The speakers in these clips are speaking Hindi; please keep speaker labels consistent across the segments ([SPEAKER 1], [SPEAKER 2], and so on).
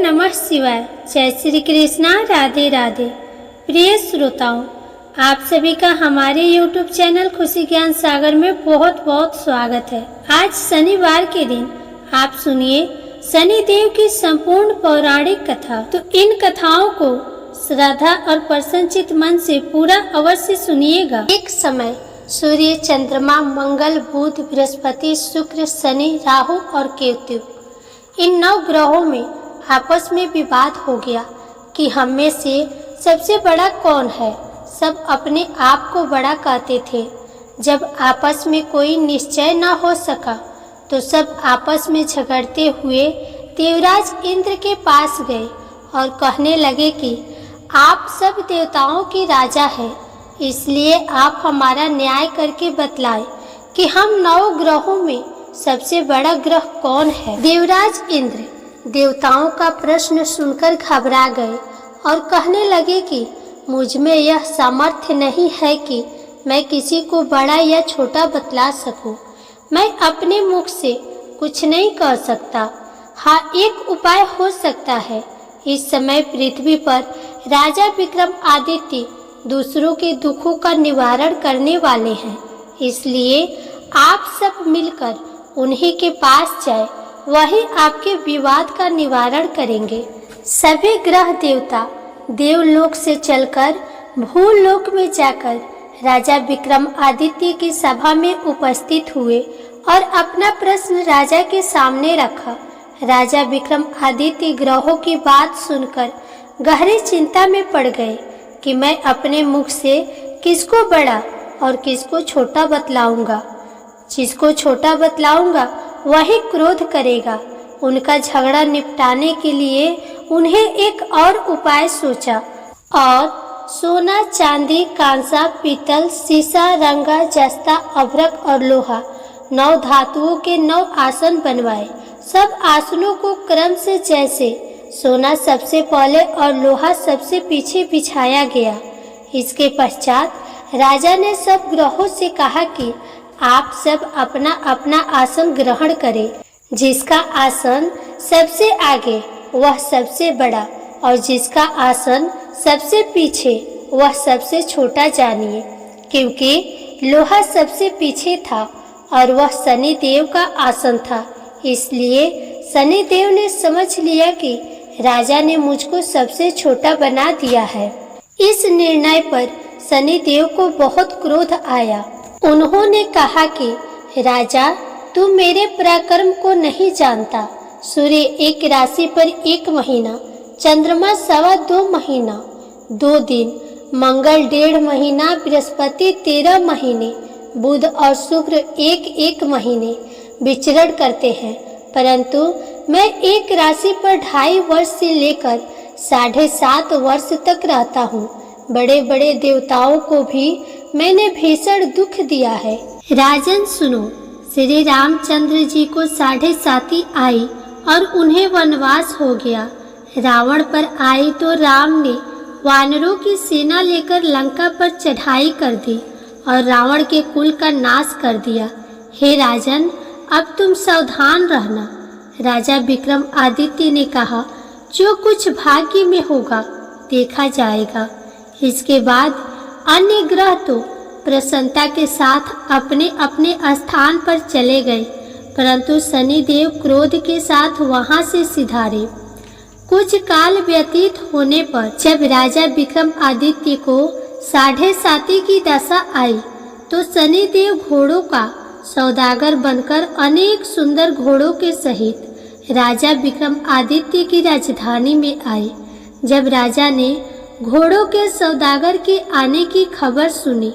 [SPEAKER 1] नमः शिवाय। जय श्री कृष्णा। राधे राधे। प्रिय श्रोताओं, आप सभी का हमारे YouTube चैनल खुशी ज्ञान सागर में बहुत बहुत स्वागत है। आज शनिवार के दिन आप सुनिए शनिदेव की संपूर्ण पौराणिक कथा। तो इन कथाओं को श्रद्धा और प्रसन्नचित मन से पूरा अवश्य सुनिएगा। एक समय सूर्य, चंद्रमा, मंगल, बुध, बृहस्पति, शुक्र, शनि, राहु और केतु, इन 9 ग्रहों में आपस में विवाद हो गया कि हम में से सबसे बड़ा कौन है। सब अपने आप को बड़ा कहते थे। जब आपस में कोई निश्चय न हो सका तो सब आपस में झगड़ते हुए देवराज इंद्र के पास गए और कहने लगे कि आप सब देवताओं के राजा हैं, इसलिए आप हमारा न्याय करके बतलाएं कि हम 9 ग्रहों में सबसे बड़ा ग्रह कौन है। देवराज इंद्र देवताओं का प्रश्न सुनकर घबरा गए और कहने लगे कि मुझ में यह सामर्थ्य नहीं है कि मैं किसी को बड़ा या छोटा बतला सकूं। मैं अपने मुख से कुछ नहीं कह सकता। हाँ, एक उपाय हो सकता है। इस समय पृथ्वी पर राजा विक्रमादित्य दूसरों के दुखों का निवारण करने वाले हैं, इसलिए आप सब मिलकर उन्हीं के पास जाए, वही आपके विवाद का निवारण करेंगे। सभी ग्रह देवता देवलोक से चलकर भूलोक में जाकर राजा विक्रमादित्य की सभा में उपस्थित हुए और अपना प्रश्न राजा के सामने रखा। राजा विक्रमादित्य ग्रहों की बात सुनकर गहरी चिंता में पड़ गए कि मैं अपने मुख से किसको बड़ा और किसको छोटा बतलाऊंगा। जिसको छोटा बतलाऊंगा वही क्रोध करेगा। उनका झगड़ा निपटाने के लिए उन्हें एक और उपाय सोचा और सोना, चांदी, कांसा, पीतल, सीसा, रंगा, जस्ता, अभ्रक और लोहा 9 धातुओं के 9 आसन बनवाए। सब आसनों को क्रम से जैसे सोना सबसे पहले और लोहा सबसे पीछे बिछाया गया। इसके पश्चात राजा ने सब ग्रहों से कहा कि आप सब अपना अपना आसन ग्रहण करें। जिसका आसन सबसे आगे वह सबसे बड़ा और जिसका आसन सबसे पीछे वह सबसे छोटा जानिए। क्योंकि लोहा सबसे पीछे था और वह शनिदेव का आसन था, इसलिए शनिदेव ने समझ लिया कि राजा ने मुझको सबसे छोटा बना दिया है। इस निर्णय पर शनिदेव को बहुत क्रोध आया। उन्होंने कहा कि राजा, तू मेरे पराक्रम को नहीं जानता। सूर्य एक राशि पर 1 महीना, चंद्रमा 2.25 महीना 2 दिन, मंगल 1.5 महीना, बृहस्पति 13 महीने, बुध और शुक्र 1 महीने विचरण करते हैं। परंतु मैं एक राशि पर 2.5 वर्ष से लेकर 7.5 वर्ष तक रहता हूँ। बड़े बड़े देवताओं को भी मैंने भीषण दुख दिया है। राजन सुनो, श्री रामचंद्र जी को 7.5 आई और उन्हें वनवास हो गया। रावण पर आई तो राम ने वानरों की सेना लेकर लंका पर चढ़ाई कर दी और रावण के कुल का नाश कर दिया। हे राजन, अब तुम सावधान रहना। राजा विक्रमादित्य ने कहा, जो कुछ भाग्य में होगा देखा जाएगा। इसके बाद अन्य ग्रह तो प्रसन्नता के साथ अपने अपने स्थान पर चले गए, परंतु शनिदेव क्रोध के साथ वहां से सिधारे। कुछ काल व्यतीत होने पर जब राजा विक्रमादित्य को 7.5 की दशा आई तो शनिदेव घोड़ों का सौदागर बनकर अनेक सुंदर घोड़ों के सहित राजा विक्रमादित्य की राजधानी में आए। जब राजा ने घोड़ों के सौदागर के आने की खबर सुनी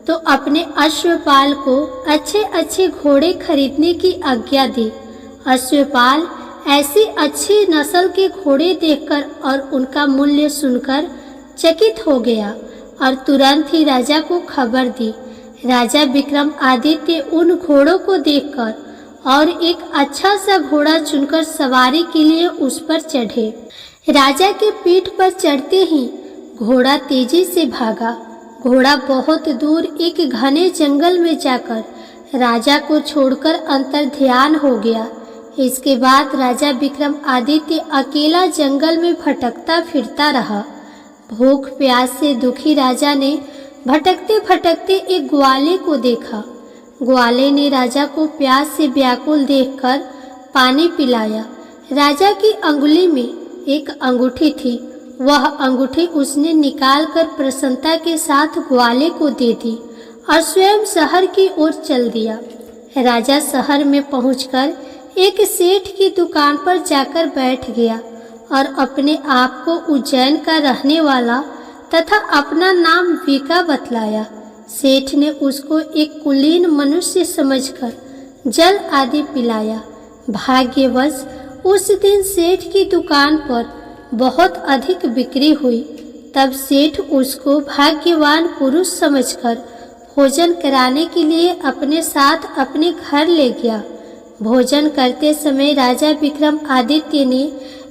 [SPEAKER 1] तो अपने अश्वपाल को अच्छे अच्छे घोड़े खरीदने की आज्ञा दी। अश्वपाल ऐसी अच्छी नस्ल के घोड़े देखकर और उनका मूल्य सुनकर चकित हो गया और तुरंत ही राजा को खबर दी। राजा विक्रमादित्य उन घोड़ों को देखकर और एक अच्छा सा घोड़ा चुनकर सवारी के लिए उस पर चढ़े। राजा के पीठ पर चढ़ते ही घोड़ा तेजी से भागा। घोड़ा बहुत दूर एक घने जंगल में जाकर राजा को छोड़कर अंतर्ध्यान हो गया। इसके बाद राजा विक्रमादित्य अकेला जंगल में भटकता फिरता रहा। भूख प्यास से दुखी राजा ने भटकते भटकते एक ग्वाले को देखा। ग्वाले ने राजा को प्यास से व्याकुल देखकर पानी पिलाया। राजा की अंगुली में एक अंगूठी थी। वह अंगूठी उसने निकालकर प्रसन्नता के साथ ग्वाले को दे दी और स्वयं शहर की ओर चल दिया। राजा शहर में पहुंचकर एक सेठ की दुकान पर जाकर बैठ गया और अपने आप को उज्जैन का रहने वाला तथा अपना नाम वीका बतलाया। सेठ ने उसको एक कुलीन मनुष्य समझकर जल आदि पिलाया। भाग्यवश उस दिन सेठ की दुकान पर बहुत अधिक बिक्री हुई। तब सेठ उसको भाग्यवान पुरुष समझकर भोजन कराने के लिए अपने साथ अपने घर ले गया। भोजन करते समय राजा विक्रमादित्य ने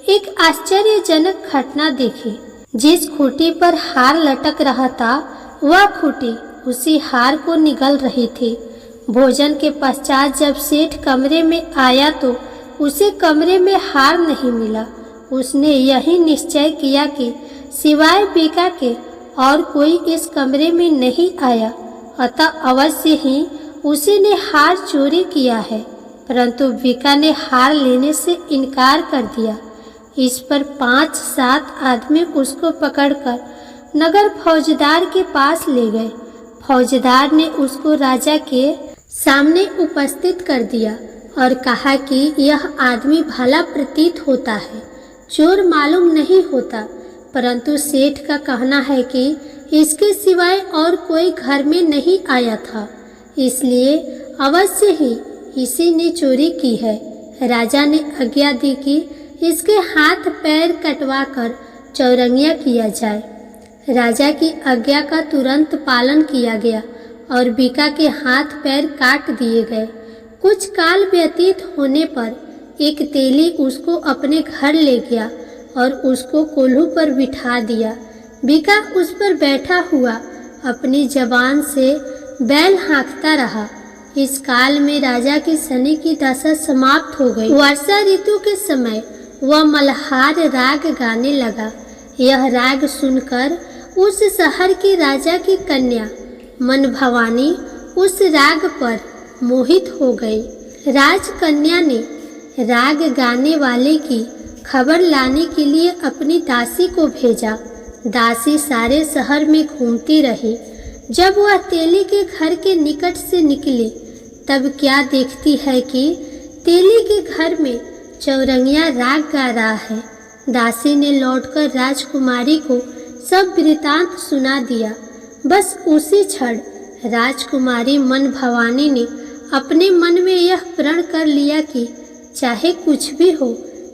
[SPEAKER 1] एक आश्चर्यजनक घटना देखी। जिस खूंटी पर हार लटक रहा था वह खूंटी उसी हार को निगल रही थी। भोजन के पश्चात जब सेठ कमरे में आया तो उसे कमरे में हार नहीं मिला। उसने यही निश्चय किया कि सिवाय वीका के और कोई इस कमरे में नहीं आया, अतः अवश्य ही उसी ने हार चोरी किया है। परंतु वीका ने हार लेने से इनकार कर दिया। इस पर 5-7 आदमी उसको पकड़कर नगर फौजदार के पास ले गए। फौजदार ने उसको राजा के सामने उपस्थित कर दिया और कहा कि यह आदमी भला प्रतीत होता है, चोर मालूम नहीं होता, परंतु सेठ का कहना है कि इसके सिवाय और कोई घर में नहीं आया था, इसलिए अवश्य ही इसी ने चोरी की है। राजा ने आज्ञा दी कि इसके हाथ पैर कटवाकर चौरंगिया किया जाए। राजा की आज्ञा का तुरंत पालन किया गया और वीका के हाथ पैर काट दिए गए। कुछ काल व्यतीत होने पर एक तेली उसको अपने घर ले गया और उसको कोल्हू पर बिठा दिया। वीका उस पर बैठा हुआ अपनी जबान से बैल हाँकता रहा। इस काल में राजा की शनि की दशा समाप्त हो गई। वर्षा ऋतु के समय वह मल्हार राग गाने लगा। यह राग सुनकर उस शहर की राजा की कन्या मन भवानी उस राग पर मोहित हो गई। राजकन्या ने राग गाने वाले की खबर लाने के लिए अपनी दासी को भेजा। दासी सारे शहर में घूमती रही। जब वह तेली के घर के निकट से निकली तब क्या देखती है कि तेली के घर में चौरंगिया राग गा रहा है। दासी ने लौटकर राजकुमारी को सब वृतांत सुना दिया। बस उसी क्षण राजकुमारी मन भवानी ने अपने मन में यह प्रण कर लिया कि चाहे कुछ भी हो,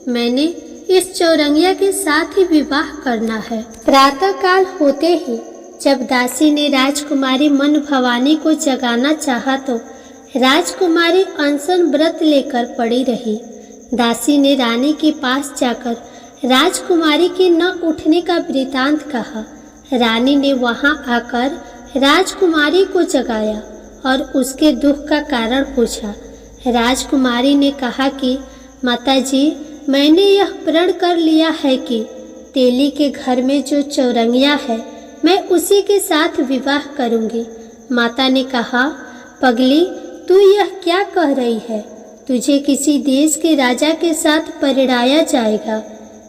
[SPEAKER 1] मैंने इस चौरंगिया के साथ ही विवाह करना है। प्रातःकाल होते ही जब दासी ने राजकुमारी मन भवानी को जगाना चाहा तो राजकुमारी अनशन व्रत लेकर पड़ी रही। दासी ने रानी के पास जाकर राजकुमारी के न उठने का वृतांत कहा। रानी ने वहां आकर राजकुमारी को जगाया और उसके दुख का कारण पूछा। राजकुमारी ने कहा कि माताजी, मैंने यह प्रण कर लिया है कि तेली के घर में जो चौरंगिया है मैं उसी के साथ विवाह करूंगी। माता ने कहा, पगली, तू यह क्या कह रही है? तुझे किसी देश के राजा के साथ परिणाया जाएगा।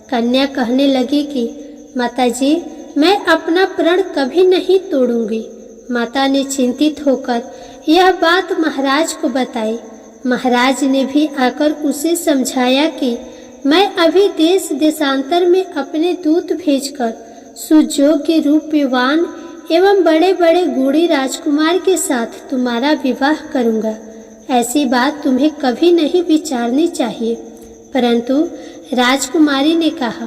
[SPEAKER 1] कन्या कहने लगी कि माताजी, मैं अपना प्रण कभी नहीं तोड़ूंगी। माता ने चिंतित होकर यह बात महाराज को बताई। महाराज ने भी आकर उसे समझाया कि मैं अभी देश देशांतर में अपने दूत भेजकर सुयोग्य रूपवान एवं बड़े बड़े गुणी राजकुमार के साथ तुम्हारा विवाह करूंगा। ऐसी बात तुम्हें कभी नहीं विचारनी चाहिए। परंतु राजकुमारी ने कहा,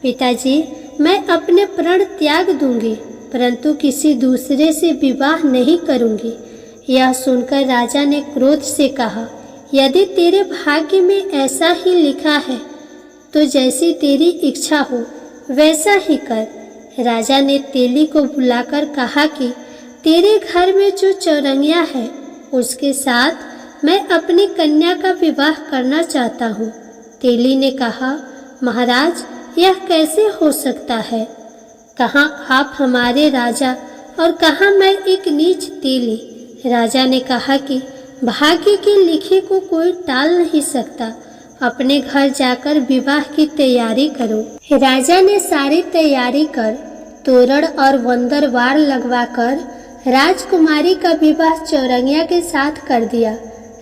[SPEAKER 1] पिताजी, मैं अपने प्रण त्याग दूंगी, परंतु किसी दूसरे से विवाह नहीं करूंगी। यह सुनकर राजा ने क्रोध से कहा, यदि तेरे भाग्य में ऐसा ही लिखा है तो जैसी तेरी इच्छा हो वैसा ही कर। राजा ने तेली को बुलाकर कहा कि तेरे घर में जो चौरंगिया है उसके साथ मैं अपनी कन्या का विवाह करना चाहता हूँ। तेली ने कहा, महाराज, यह कैसे हो सकता है? कहाँ आप हमारे राजा और कहाँ मैं एक नीच तेली। राजा ने कहा कि भाग्य के लिखे को कोई टाल नहीं सकता। अपने घर जाकर विवाह की तैयारी करो। राजा ने सारी तैयारी कर तोरण और वंदरवार लगवाकर राजकुमारी का विवाह चौरंगिया के साथ कर दिया।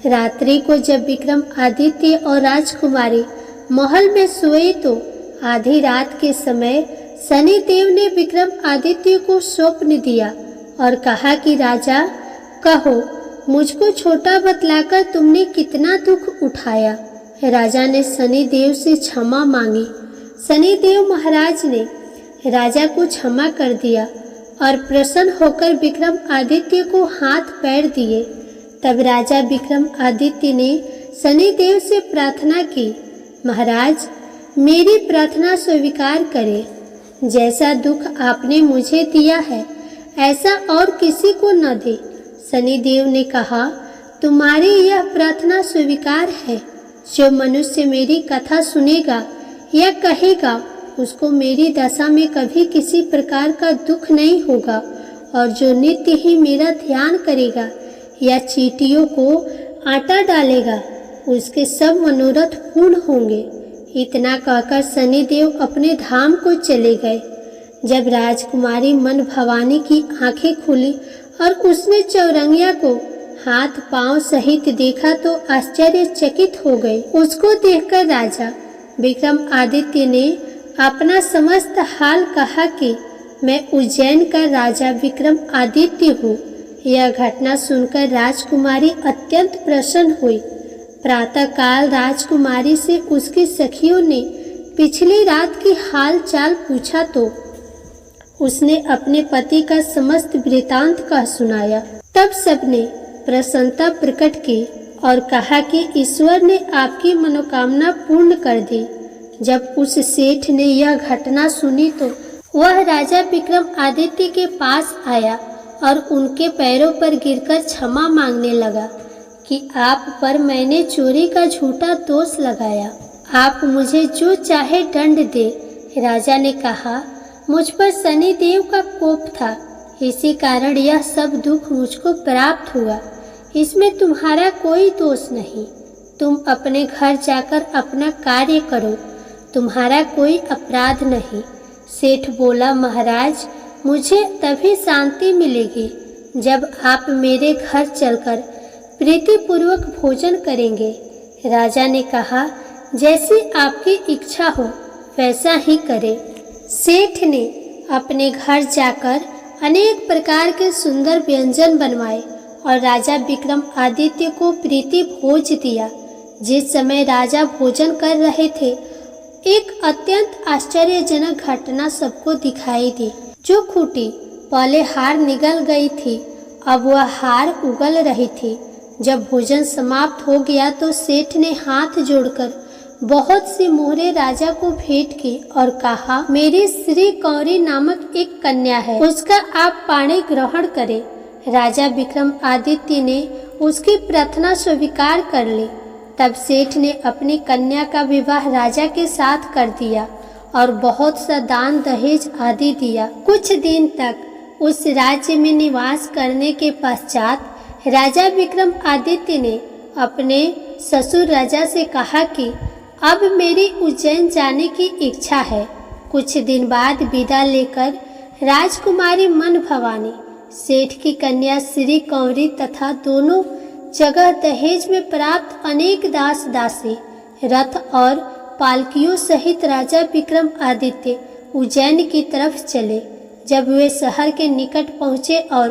[SPEAKER 1] रात्रि को जब विक्रमादित्य और राजकुमारी महल में सोए तो आधी रात के समय शनिदेव ने विक्रमादित्य को स्वप्न दिया और कहा कि राजा, कहो, मुझको छोटा बतलाकर तुमने कितना दुख उठाया। राजा ने शनिदेव से क्षमा मांगी। शनिदेव महाराज ने राजा को क्षमा कर दिया और प्रसन्न होकर विक्रमादित्य को हाथ पैर दिए। तब राजा विक्रमादित्य ने शनिदेव से प्रार्थना की, महाराज, मेरी प्रार्थना स्वीकार करें। जैसा दुख आपने मुझे दिया है ऐसा और किसी को न दे। शनिदेव ने कहा, तुम्हारी यह प्रार्थना स्वीकार है। जो मनुष्य मेरी कथा सुनेगा या कहेगा उसको मेरी दशा में कभी किसी प्रकार का दुख नहीं होगा, और जो नित्य ही मेरा ध्यान करेगा या चींटियों को आटा डालेगा उसके सब मनोरथ पूर्ण होंगे। इतना कहकर शनिदेव अपने धाम को चले गए। जब राजकुमारी मन भवानी की आंखें खुली और उसने चौरंगिया को हाथ पांव सहित देखा तो आश्चर्यचकित हो गए। उसको देखकर राजा विक्रमादित्य ने अपना समस्त हाल कहा कि मैं उज्जैन का राजा विक्रमादित्य हूँ। यह घटना सुनकर राजकुमारी अत्यंत प्रसन्न हुई। प्रातःकाल राजकुमारी से उसकी सखियों ने पिछली रात की हाल चाल पूछा तो उसने अपने पति का समस्त वृतांत कह सुनाया। तब सबने प्रसन्नता प्रकट की और कहा कि ईश्वर ने आपकी मनोकामना पूर्ण कर दी। जब उस सेठ ने यह घटना सुनी तो वह राजा विक्रमादित्य के पास आया और उनके पैरों पर गिरकर क्षमा मांगने लगा कि आप पर मैंने चोरी का झूठा दोष लगाया। आप मुझे जो चाहे दंड दे। राजा ने कहा, मुझ पर शनिदेव का कोप था, इसी कारण यह सब दुख मुझको प्राप्त हुआ। इसमें तुम्हारा कोई दोष नहीं। तुम अपने घर जाकर अपना कार्य करो, तुम्हारा कोई अपराध नहीं। सेठ बोला, महाराज, मुझे तभी शांति मिलेगी जब आप मेरे घर चलकर प्रीतिपूर्वक भोजन करेंगे। राजा ने कहा, जैसी आपकी इच्छा हो वैसा ही करे। सेठ ने अपने घर जाकर अनेक प्रकार के सुंदर व्यंजन बनवाए और राजा विक्रमादित्य को प्रीति भोज दिया। जिस समय राजा भोजन कर रहे थे एक अत्यंत आश्चर्यजनक घटना सबको दिखाई दी। जो खूंटी पहले हार निगल गई थी अब वह हार उगल रही थी। जब भोजन समाप्त हो गया तो सेठ ने हाथ जोड़कर बहुत सी मोहरें राजा को भेंट की और कहा, मेरी श्री कौरी नामक एक कन्या है, उसका आप पाणी ग्रहण करें। राजा विक्रमादित्य ने उसकी प्रार्थना स्वीकार कर ली। तब सेठ ने अपनी कन्या का विवाह राजा के साथ कर दिया और बहुत सा दान दहेज आदि दिया। कुछ दिन तक उस राज्य में निवास करने के पश्चात राजा विक्रमादित्य ने अपने ससुर राजा से कहा कि अब मेरी उज्जैन जाने की इच्छा है। कुछ दिन बाद विदा लेकर राजकुमारी मन भवानी, सेठ की कन्या श्री कौरी तथा दोनों जगह दहेज में प्राप्त अनेक दास दासी, रथ और पालकियों सहित राजा विक्रमादित्य उज्जैन की तरफ चले। जब वे शहर के निकट पहुँचे और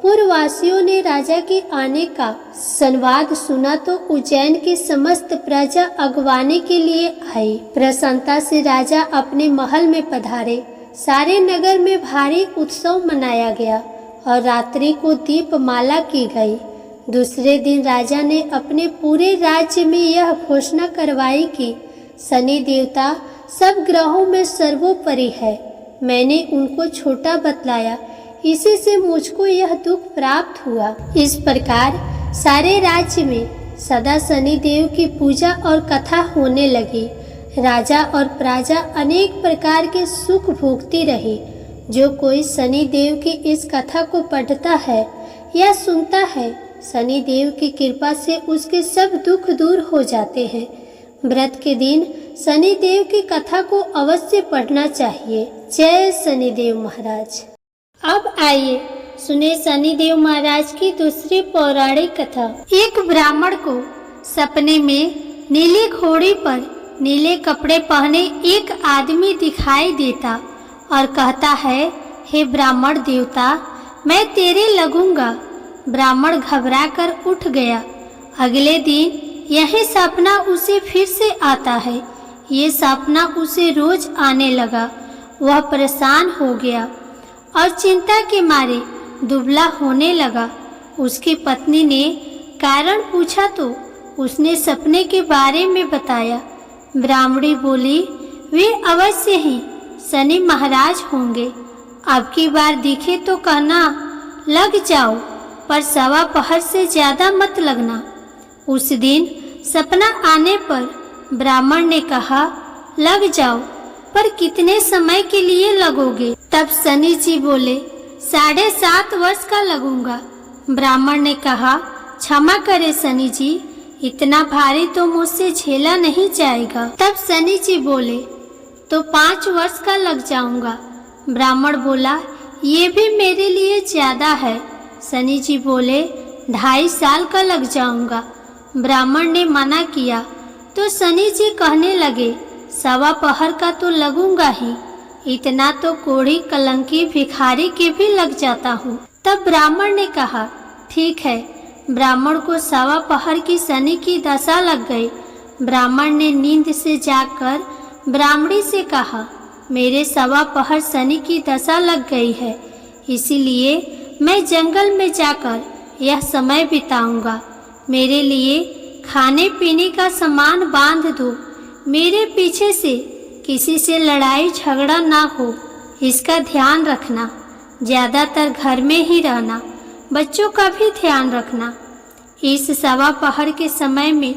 [SPEAKER 1] पूर्ववासियों ने राजा के आने का संवाद सुना तो उज्जैन की समस्त प्रजा अगवाने के लिए आई। प्रसन्नता से राजा अपने महल में पधारे। सारे नगर में भारी उत्सव मनाया गया और रात्रि को दीपमाला की गई। दूसरे दिन राजा ने अपने पूरे राज्य में यह घोषणा करवाई कि शनि देवता सब ग्रहों में सर्वोपरि है। मैंने उनको छोटा बतलाया, इसी से मुझको यह दुख प्राप्त हुआ। इस प्रकार सारे राज्य में सदा शनिदेव की पूजा और कथा होने लगी। राजा और प्रजा अनेक प्रकार के सुख भोगती रही। जो कोई शनिदेव की इस कथा को पढ़ता है या सुनता है, शनिदेव की कृपा से उसके सब दुख दूर हो जाते हैं। व्रत के दिन शनिदेव की कथा को अवश्य पढ़ना चाहिए। जय शनिदेव महाराज। अब आइए सुने शनिदेव महाराज की दूसरी पौराणिक कथा। एक ब्राह्मण को सपने में नीली घोड़ी पर नीले कपड़े पहने एक आदमी दिखाई देता और कहता है, हे ब्राह्मण देवता, मैं तेरे लगूंगा। ब्राह्मण घबराकर उठ गया। अगले दिन यही सपना उसे फिर से आता है। ये सपना उसे रोज आने लगा। वह परेशान हो गया और चिंता के मारे दुबला होने लगा। उसकी पत्नी ने कारण पूछा तो उसने सपने के बारे में बताया। ब्राह्मणी बोली, वे अवश्य ही शनि महाराज होंगे। अब की बार दिखे तो कहना, लग जाओ, पर सवा पहर से ज्यादा मत लगना। उस दिन सपना आने पर ब्राह्मण ने कहा, लग जाओ, पर कितने समय के लिए लगोगे? तब शनि जी बोले, 7.5 वर्ष का लगूंगा। ब्राह्मण ने कहा, क्षमा करे शनि जी, इतना भारी तो मुझसे झेला नहीं जाएगा। तब शनि जी बोले, तो 5 वर्ष का लग जाऊंगा। ब्राह्मण बोला, ये भी मेरे लिए ज्यादा है। शनि जी बोले, 2.5 साल का लग जाऊंगा। ब्राह्मण ने मना किया तो शनि जी कहने लगे, सवा पहर का तो लगूंगा ही, इतना तो कोढ़ी कलंकी भिखारी के भी लग जाता हूँ। तब ब्राह्मण ने कहा, ठीक है। ब्राह्मण को सवा पहर की शनि की दशा लग गई। ब्राह्मण ने नींद से जागकर ब्राह्मणी से कहा, मेरे सवा पहर शनि की दशा लग गई है, इसीलिए मैं जंगल में जाकर यह समय बिताऊंगा। मेरे लिए खाने पीने का सामान बांध दो। मेरे पीछे से किसी से लड़ाई झगड़ा ना हो, इसका ध्यान रखना। ज़्यादातर घर में ही रहना, बच्चों का भी ध्यान रखना। इस सवा पहर के समय में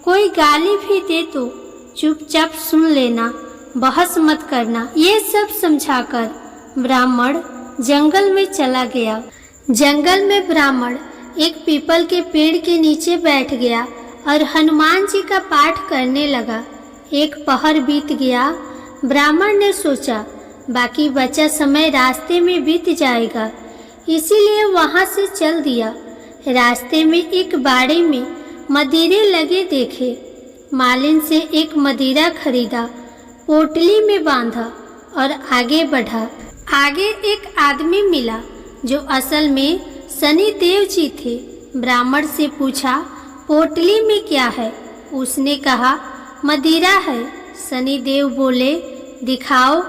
[SPEAKER 1] कोई गाली भी दे तो चुपचाप सुन लेना, बहस मत करना। ये सब समझाकर ब्राह्मण जंगल में चला गया। जंगल में ब्राह्मण एक पीपल के पेड़ के नीचे बैठ गया और हनुमान जी का पाठ करने लगा। एक पहर बीत गया। ब्राह्मण ने सोचा, बाकी बचा समय रास्ते में बीत जाएगा, इसीलिए वहां से चल दिया। रास्ते में एक बाड़े में मदिरे लगे देखे। मालिन से एक मदिरा खरीदा, पोटली में बांधा और आगे बढ़ा। आगे एक आदमी मिला जो असल में शनि देव जी थे। ब्राह्मण से पूछा, पोटली में क्या है? उसने कहा, मदिरा है। शनि देव बोले, दिखाओ।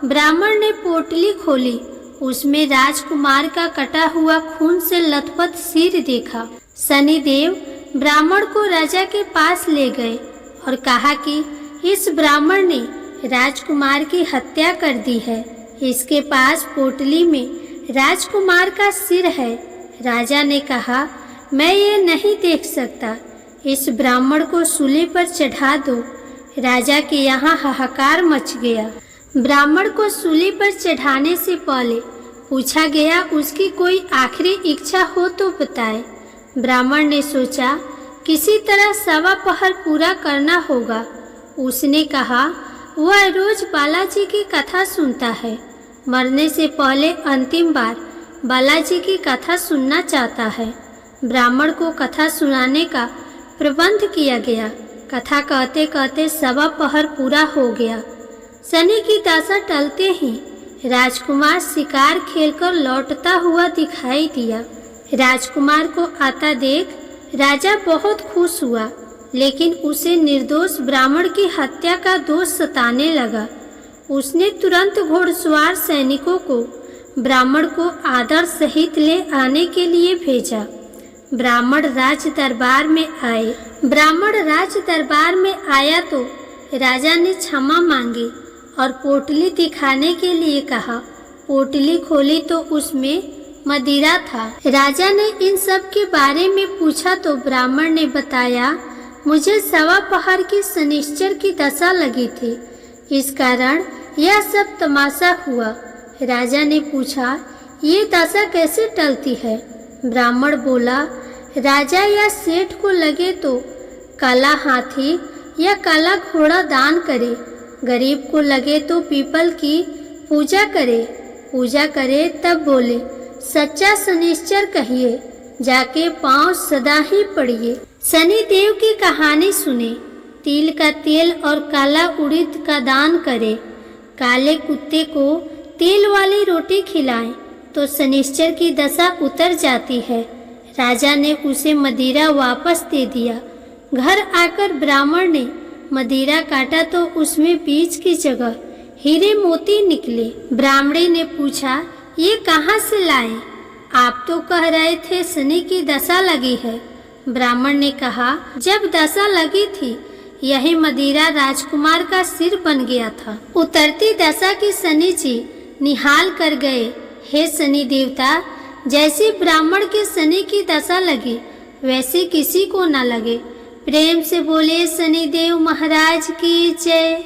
[SPEAKER 1] ब्राह्मण ने पोटली खोली। उसमें राजकुमार का कटा हुआ खून से लथपथ सिर देखा। शनि देव ब्राह्मण को राजा के पास ले गए और कहा कि इस ब्राह्मण ने राजकुमार की हत्या कर दी है। इसके पास पोटली में राजकुमार का सिर है। राजा ने कहा, मैं ये नहीं देख सकता, इस ब्राह्मण को सूली पर चढ़ा दो। राजा के यहाँ हाहाकार मच गया। ब्राह्मण को सूली पर चढ़ाने से पहले पूछा गया, उसकी कोई आखिरी इच्छा हो तो बताए। ब्राह्मण ने सोचा, किसी तरह सवा पहर पूरा करना होगा। उसने कहा, वह रोज बालाजी की कथा सुनता है, मरने से पहले अंतिम बार बालाजी की कथा सुनना चाहता है। ब्राह्मण को कथा सुनाने का प्रबंध किया गया। कथा कहते कहते सवा पहर पूरा हो गया। शनि की दशा टलते ही राजकुमार शिकार खेलकर लौटता हुआ दिखाई दिया। राजकुमार को आता देख राजा बहुत खुश हुआ, लेकिन उसे निर्दोष ब्राह्मण की हत्या का दोष सताने लगा। उसने तुरंत घोड़सवार सैनिकों को ब्राह्मण को आदर सहित ले आने के लिए भेजा। ब्राह्मण राज दरबार में आए। ब्राह्मण राज दरबार में आया तो राजा ने क्षमा मांगी और पोटली दिखाने के लिए कहा। पोटली खोली तो उसमें मदिरा था। राजा ने इन सब के बारे में पूछा तो ब्राह्मण ने बताया, मुझे सवा पहर की शनिश्चर की दशा लगी थी, इस कारण यह सब तमाशा हुआ। राजा ने पूछा, ये दशा कैसे टलती है? ब्राह्मण बोला, राजा या सेठ को लगे तो काला हाथी या काला घोड़ा दान करे, गरीब को लगे तो पीपल की पूजा करे तब बोले, सच्चा शनिश्चर कहिए, जाके पांव सदा ही पड़िए। शनि देव की कहानी सुने। तिल का तेल और काला उड़द का दान करे, काले कुत्ते को तेल वाली रोटी खिलाएं तो शनिश्चर की दशा उतर जाती है। राजा ने उसे मदिरा वापस दे दिया। घर आकर ब्राह्मण ने मदिरा काटा तो उसमें बीज की जगह हीरे मोती निकले। ब्राह्मणी ने पूछा, ये कहाँ से लाए? आप तो कह रहे थे शनि की दशा लगी है। ब्राह्मण ने कहा, जब दशा लगी थी यही मदिरा राजकुमार का सिर बन गया था। उतरती दशा की शनि जी निहाल कर गए। हे शनि देवता, जैसी ब्राह्मण के शनि की दशा लगी वैसे किसी को न लगे। प्रेम से बोले शनि देव महाराज की जय।